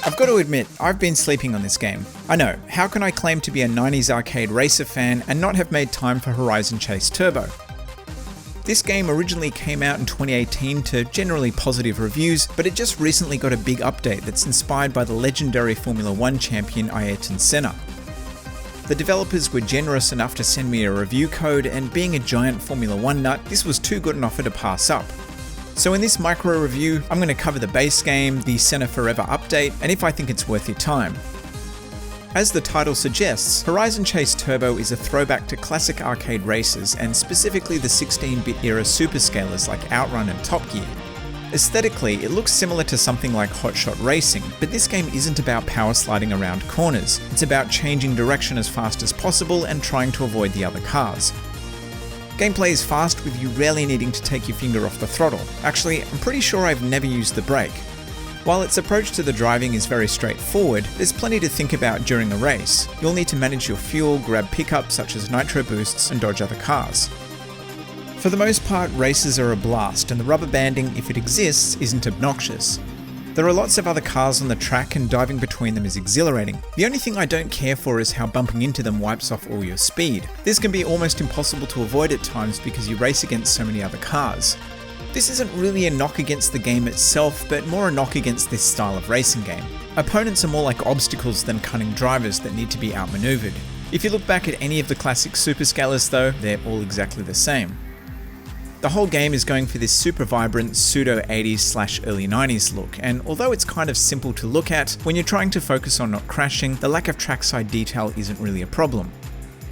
I've got to admit, I've been sleeping on this game. I know, how can I claim to be a 90s arcade racer fan and not have made time for Horizon Chase Turbo? This game originally came out in 2018 to generally positive reviews, but it just recently got a big update that's inspired by the legendary Formula 1 champion Ayrton Senna. The developers were generous enough to send me a review code, and being a giant Formula 1 nut, this was too good an offer to pass up. So in this micro review, I'm going to cover the base game, the Senna Forever update, and if I think it's worth your time. As the title suggests, Horizon Chase Turbo is a throwback to classic arcade races, and specifically the 16-bit era superscalers like Outrun and Top Gear. Aesthetically, it looks similar to something like Hot Shot Racing, but this game isn't about power sliding around corners. It's about changing direction as fast as possible and trying to avoid the other cars. Gameplay is fast, with you rarely needing to take your finger off the throttle. Actually, I'm pretty sure I've never used the brake. While its approach to the driving is very straightforward, there's plenty to think about during a race. You'll need to manage your fuel, grab pickups such as nitro boosts, and dodge other cars. For the most part, races are a blast, and the rubber banding, if it exists, isn't obnoxious. There are lots of other cars on the track, and diving between them is exhilarating. The only thing I don't care for is how bumping into them wipes off all your speed. This can be almost impossible to avoid at times because you race against so many other cars. This isn't really a knock against the game itself, but more a knock against this style of racing game. Opponents are more like obstacles than cunning drivers that need to be outmaneuvered. If you look back at any of the classic superscalers though, they're all exactly the same. The whole game is going for this super vibrant pseudo-80s/early 90s look, and although it's kind of simple to look at, when you're trying to focus on not crashing, the lack of trackside detail isn't really a problem.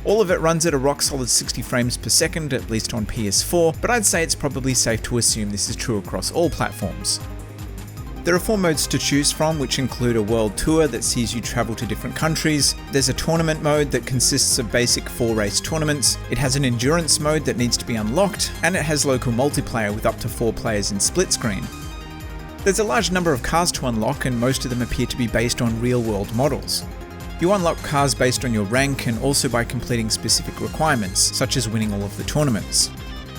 All of it runs at a rock solid 60 frames per second, at least on PS4, but I'd say it's probably safe to assume this is true across all platforms. There are 4 modes to choose from, which include a world tour that sees you travel to different countries. There's a tournament mode that consists of basic 4-race tournaments. It has an endurance mode that needs to be unlocked, and it has local multiplayer with up to 4 players in split screen. There's a large number of cars to unlock, and most of them appear to be based on real-world models. You unlock cars based on your rank and also by completing specific requirements, such as winning all of the tournaments.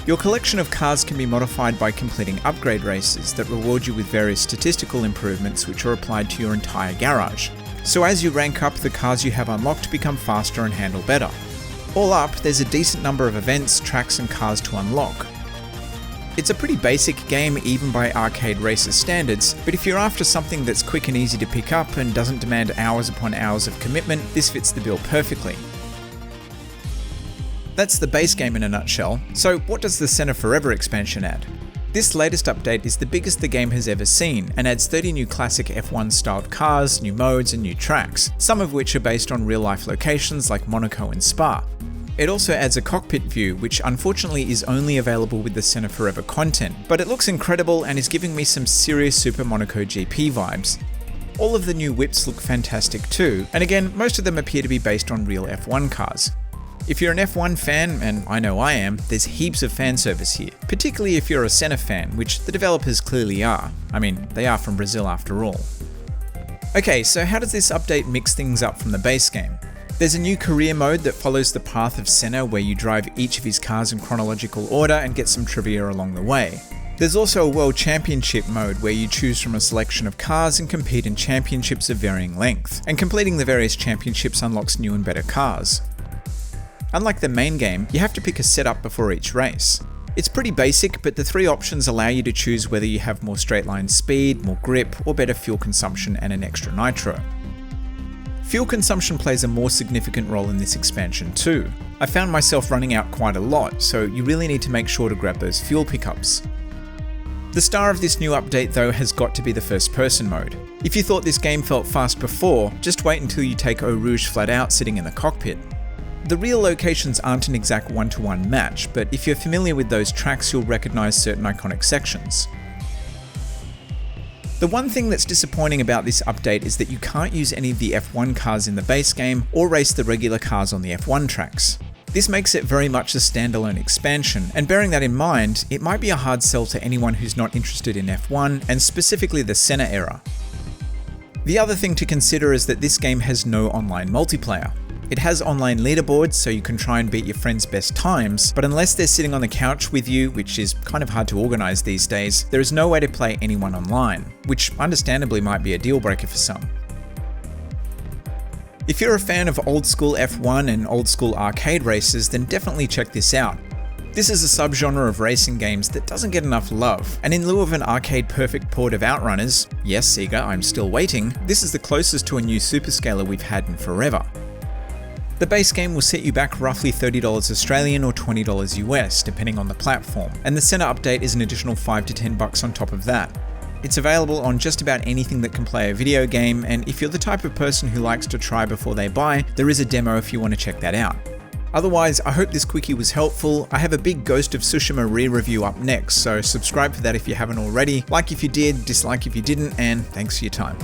Your collection of cars can be modified by completing upgrade races that reward you with various statistical improvements which are applied to your entire garage. So as you rank up, the cars you have unlocked become faster and handle better. All up, there's a decent number of events, tracks and cars to unlock. It's a pretty basic game even by arcade racer standards, but if you're after something that's quick and easy to pick up and doesn't demand hours upon hours of commitment, this fits the bill perfectly. That's the base game in a nutshell, so what does the Senna Forever expansion add? This latest update is the biggest the game has ever seen, and adds 30 new classic F1 styled cars, new modes and new tracks, some of which are based on real life locations like Monaco and Spa. It also adds a cockpit view, which unfortunately is only available with the Senna Forever content, but it looks incredible and is giving me some serious Super Monaco GP vibes. All of the new whips look fantastic too, and again, most of them appear to be based on real F1 cars. If you're an F1 fan, and I know I am, there's heaps of fan service here, particularly if you're a Senna fan, which the developers clearly are. I mean, they are from Brazil after all. Okay, so how does this update mix things up from the base game? There's a new career mode that follows the path of Senna, where you drive each of his cars in chronological order and get some trivia along the way. There's also a World Championship mode where you choose from a selection of cars and compete in championships of varying length, and completing the various championships unlocks new and better cars. Unlike the main game, you have to pick a setup before each race. It's pretty basic, but the 3 options allow you to choose whether you have more straight line speed, more grip, or better fuel consumption and an extra nitro. Fuel consumption plays a more significant role in this expansion too. I found myself running out quite a lot, so you really need to make sure to grab those fuel pickups. The star of this new update though has got to be the first person mode. If you thought this game felt fast before, just wait until you take Eau Rouge flat out sitting in the cockpit. The real locations aren't an exact one-to-one match, but if you're familiar with those tracks, you'll recognise certain iconic sections. The one thing that's disappointing about this update is that you can't use any of the F1 cars in the base game or race the regular cars on the F1 tracks. This makes it very much a standalone expansion, and bearing that in mind, it might be a hard sell to anyone who's not interested in F1, and specifically the Senna era. The other thing to consider is that this game has no online multiplayer. It has online leaderboards so you can try and beat your friends' best times, but unless they're sitting on the couch with you, which is kind of hard to organise these days, there is no way to play anyone online, which understandably might be a deal breaker for some. If you're a fan of old school F1 and old school arcade races, then definitely check this out. This is a subgenre of racing games that doesn't get enough love, and in lieu of an arcade-perfect port of Outrunners, yes Sega, I'm still waiting, this is the closest to a new superscaler we've had in forever. The base game will set you back roughly $30 Australian or $20 US, depending on the platform, and the Senna update is an additional $5 to $10 on top of that. It's available on just about anything that can play a video game, and if you're the type of person who likes to try before they buy, there is a demo if you want to check that out. Otherwise, I hope this quickie was helpful. I have a big Ghost of Tsushima re-review up next, so subscribe for that if you haven't already. Like if you did, dislike if you didn't, and thanks for your time.